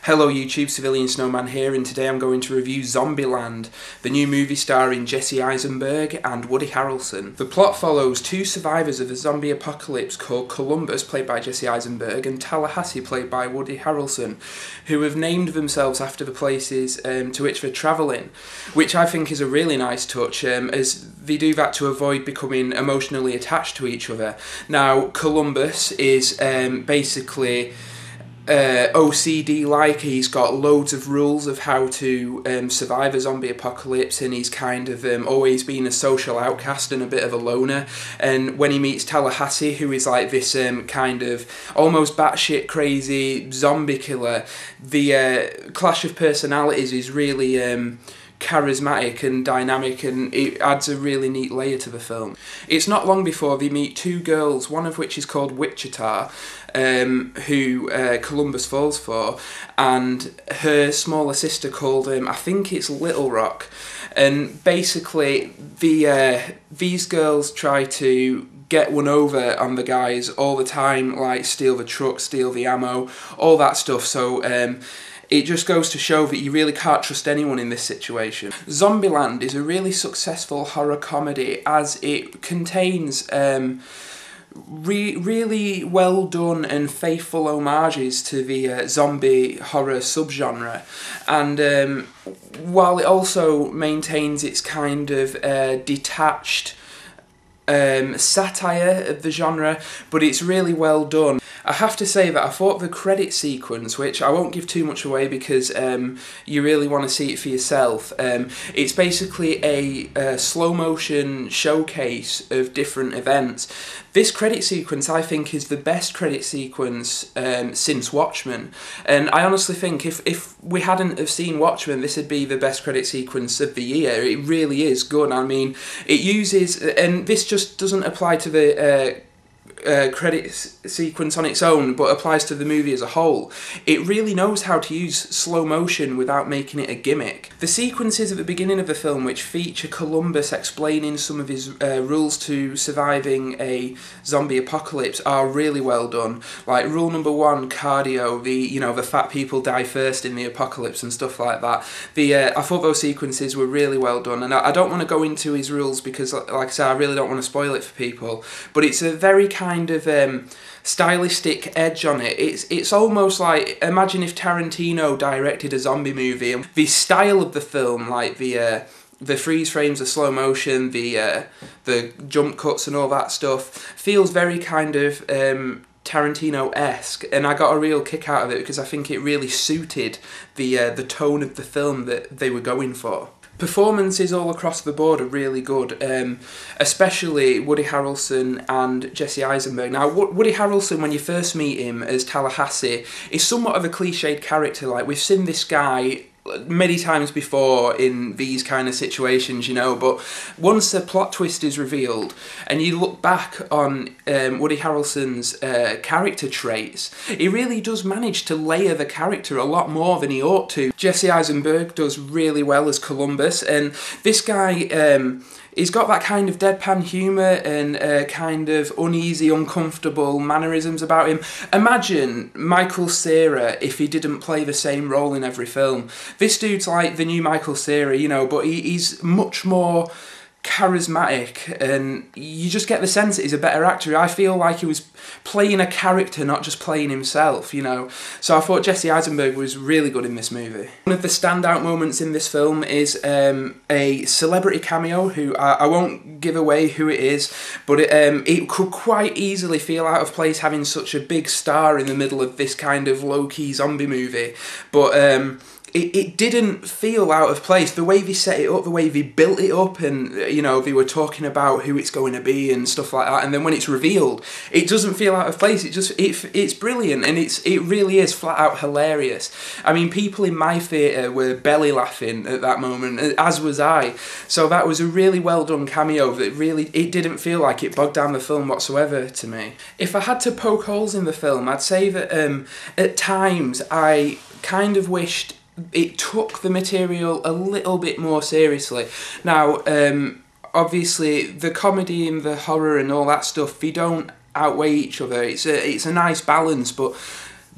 Hello YouTube, CivilianSnowman here, and today I'm going to review Zombieland, the new movie starring Jesse Eisenberg and Woody Harrelson. The plot follows two survivors of a zombie apocalypse called Columbus, played by Jesse Eisenberg, and Tallahassee, played by Woody Harrelson, who have named themselves after the places to which they're travelling, which I think is a really nice touch, as they do that to avoid becoming emotionally attached to each other. Now, Columbus is basically OCD-like. He's got loads of rules of how to survive a zombie apocalypse, and he's kind of always been a social outcast and a bit of a loner. And when he meets Tallahassee, who is like this kind of almost batshit crazy zombie killer, the clash of personalities is really charismatic and dynamic, and it adds a really neat layer to the film. It's not long before they meet two girls, one of which is called Wichita, who Columbus falls for, and her smaller sister called, I think it's Little Rock. And basically these girls try to get one over on the guys all the time, like steal the truck, steal the ammo, all that stuff. So it just goes to show that you really can't trust anyone in this situation. Zombieland is a really successful horror comedy, as it contains really well done and faithful homages to the zombie horror subgenre, and while it also maintains its kind of detached satire of the genre, but it's really well done. I have to say that I thought the credit sequence, which I won't give too much away because you really want to see it for yourself, it's basically a slow motion showcase of different events. This credit sequence, I think, is the best credit sequence since Watchmen, and I honestly think if we hadn't have seen Watchmen, this would be the best credit sequence of the year. It really is good. I mean, it uses, and this just doesn't apply to the credit sequence on its own, but applies to the movie as a whole. It really knows how to use slow motion without making it a gimmick. The sequences at the beginning of the film, which feature Columbus explaining some of his rules to surviving a zombie apocalypse, are really well done. Like rule number one, cardio. The fat people die first in the apocalypse and stuff like that. I thought those sequences were really well done, and I don't want to go into his rules because, like I said, I really don't want to spoil it for people. But it's a very kind of stylistic edge on it. It's almost like, imagine if Tarantino directed a zombie movie, and the style of the film, like the freeze frames, the slow motion, the jump cuts and all that stuff, feels very kind of Tarantino-esque, and I got a real kick out of it because I think it really suited the tone of the film that they were going for. Performances all across the board are really good, especially Woody Harrelson and Jesse Eisenberg. Now, Woody Harrelson, when you first meet him as Tallahassee, is somewhat of a cliched character. Like, we've seen this guy many times before in these kind of situations, but once the plot twist is revealed and you look back on Woody Harrelson's character traits, he really does manage to layer the character a lot more than he ought to. Jesse Eisenberg does really well as Columbus, and this guy, he's got that kind of deadpan humour and kind of uneasy, uncomfortable mannerisms about him. Imagine Michael Cera if he didn't play the same role in every film. This dude's like the new Michael Cera, but he's much more charismatic, and you just get the sense that he's a better actor. I feel like he was playing a character, not just playing himself, So I thought Jesse Eisenberg was really good in this movie. One of the standout moments in this film is a celebrity cameo, who I won't give away who it is, but it could quite easily feel out of place having such a big star in the middle of this kind of low-key zombie movie, but it didn't feel out of place. The way they set it up, the way they built it up, and they were talking about who it's going to be and stuff like that, and then when it's revealed, it doesn't feel out of place. It's brilliant, and it really is flat out hilarious. I mean, people in my theatre were belly laughing at that moment, as was I. So that was a really well done cameo that it didn't feel like it bogged down the film whatsoever to me. If I had to poke holes in the film, I'd say that at times I kind of wished it took the material a little bit more seriously. Now, obviously, the comedy and the horror and all that stuff, they don't outweigh each other. It's a nice balance, but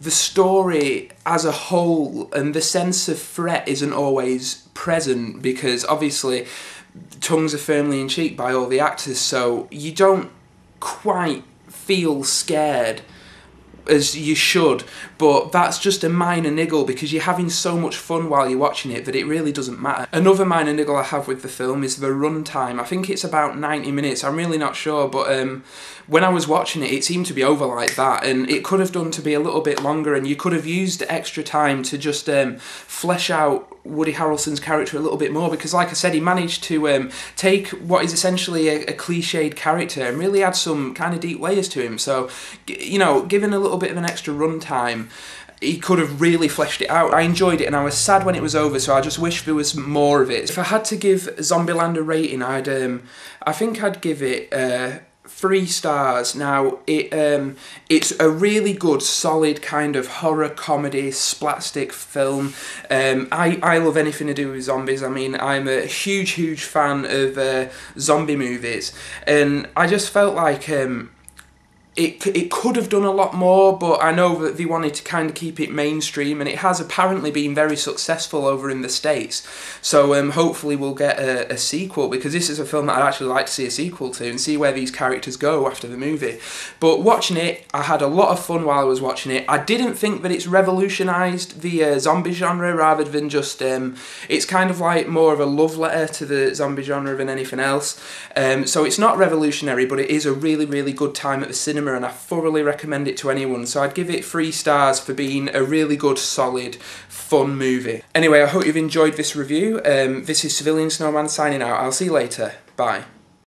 the story as a whole and the sense of threat isn't always present, because obviously tongues are firmly in cheek by all the actors, so you don't quite feel scared as you should, but that's just a minor niggle because you're having so much fun while you're watching it that it really doesn't matter. Another minor niggle I have with the film is the runtime. I think it's about 90 minutes, I'm really not sure, but when I was watching it, it seemed to be over like that, and it could have done to be a little bit longer, and you could have used extra time to just flesh out Woody Harrelson's character a little bit more, because like I said, he managed to take what is essentially a cliched character and really add some kind of deep layers to him. So, you know, given a little bit of an extra runtime, he could have really fleshed it out. I enjoyed it and I was sad when it was over, so I just wish there was more of it. If I had to give Zombieland a rating, I think I'd give it 3 stars. Now, it's a really good, solid kind of horror comedy, splatstick film. I love anything to do with zombies. I mean, I'm a huge fan of zombie movies, and I just felt like it could have done a lot more, but I know that they wanted to kind of keep it mainstream, and it has apparently been very successful over in the States. So hopefully we'll get a sequel, because this is a film that I'd actually like to see a sequel to and see where these characters go after the movie. But watching it, I had a lot of fun while I was watching it. I didn't think that it's revolutionised the zombie genre, rather than just, it's kind of like more of a love letter to the zombie genre than anything else. So it's not revolutionary, but it is a really good time at the cinema, and I thoroughly recommend it to anyone. So I'd give it 3 stars for being a really good, solid, fun movie. Anyway, I hope you've enjoyed this review. This is CivilianSnowman signing out. I'll see you later. Bye.